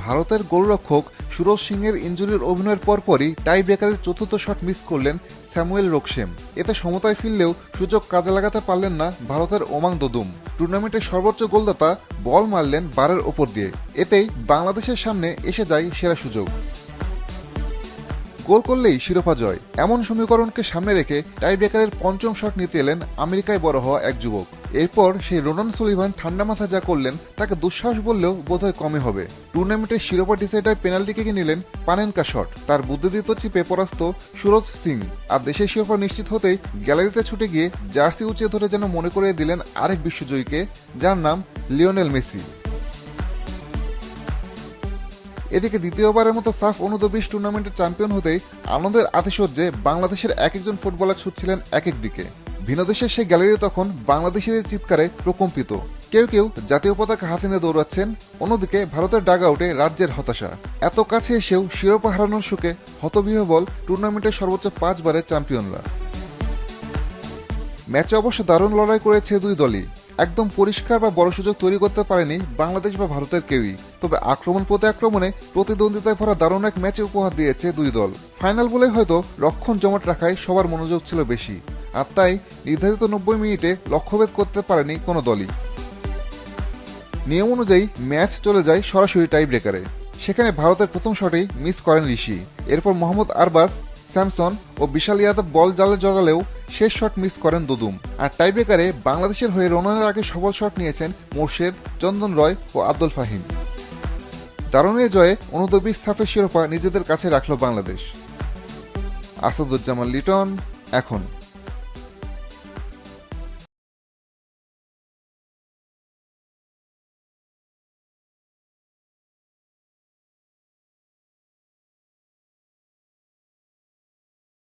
ভারতের গোলরক্ষক সুরজ সিংয়ের ইনজুরির অভিনয়ের পরপরই টাই ব্রেকারের চতুর্থ শট মিস করলেন স্যামুয়েল রোকসেম। এতে সমতায় ফিরলেও সুযোগ কাজে লাগাতে পারলেন না ভারতের ওমাং দদুম। টুর্নামেন্টের সর্বোচ্চ গোলদাতা বল মারলেন বারের ওপর দিয়ে। এতেই বাংলাদেশের সামনে এসে যায় সেরা সুযোগ। গোল করলেই শিরোপা জয়, এমন সমীকরণকে সামনে রেখে টাই ব্রেকারের পঞ্চম শট নিতে এলেন আমেরিকায় বড় হওয়া এক যুবক। এরপর সেই রোনান সুলিভান ঠান্ডা মাথায় যা করলেন তাকে দুঃসাহস বললেও বোধহয় কমই হবে। টুর্নামেন্টের শিরোপা ডিসাইডার পেনাল্টি কিকে নিলেন পানেনকা শট। তার বুদ্ধিদীপ্ত চিপে পরাস্ত সুরজ সিং। আর দেশের শিরোপা নিশ্চিত হতেই গ্যালারিতে ছুটে গিয়ে জার্সি উঁচিয়ে ধরে যেন মনে করিয়ে দিলেন আরেক বিশ্বজয়ীকে, যার নাম লিওনেল মেসি। এদিকে দ্বিতীয়বারের মতো সাফ অনূর্ধ্ব-20 টুর্নামেন্টের চ্যাম্পিয়ন হতেই আনন্দের আতিশয্যে বাংলাদেশের এক একজন ফুটবলার ছুটছিলেন এক এক দিকে। ভিন্ন দেশের সেই গ্যালারি তখন বাংলাদেশিদের চিৎকারে প্রকম্পিত। কেউ কেউ জাতীয় পতাকা হাতে নিয়ে দৌড়াচ্ছেন, অন্যদিকে ভারতের ডাগআউটে রাজ্যের হতাশা। এত কাছে এসেও শিরোপা হারানোর শোকে হতবিহ্বল টুর্নামেন্টের সর্বোচ্চ 5 বারের চ্যাম্পিয়নরা। ম্যাচে অবশ্য দারুণ লড়াই করেছে দুই দলই। একদম পরিষ্কার বা বড় সুযোগ তৈরি করতে পারেনি বাংলাদেশ বা ভারতের কেউই। তবে আক্রমণ প্রতি আক্রমণে প্রতিদ্বন্দ্বিতায় ভরা দারুণ এক ম্যাচে উপহার দিয়েছে দুই দল। ফাইনাল বলে হয়তো রক্ষণ জমাট রাখায় সবার মনোযোগ ছিল বেশি, আর তাই নির্ধারিত 90 মিনিটে লক্ষ্যভেদ করতে পারেনি কোনো দলই। নিয়ম অনুযায়ী ম্যাচ চলে যায় সরাসরি টাই ব্রেকারে। সেখানে ভারতের প্রথম শটেই মিস করেন ঋষি। এরপর মোহাম্মদ আরবাজ, স্যামসন ও বিশাল ইয়াদব বল জালে জড়ালেও শেষ শট মিস করেন দদুম। আর টাইব্রেকারে বাংলাদেশের হয়ে রোনানের আগে সফল শট নিয়েছেন মোর্শেদ, চন্দন রয় ও আব্দুল ফাহিম। দারুণ এ জয়ে অনূর্ধ্ব-20 সাফের শিরোপা নিজেদের কাছে রাখল বাংলাদেশ। আসাদুজ্জামান লিটন, এখন।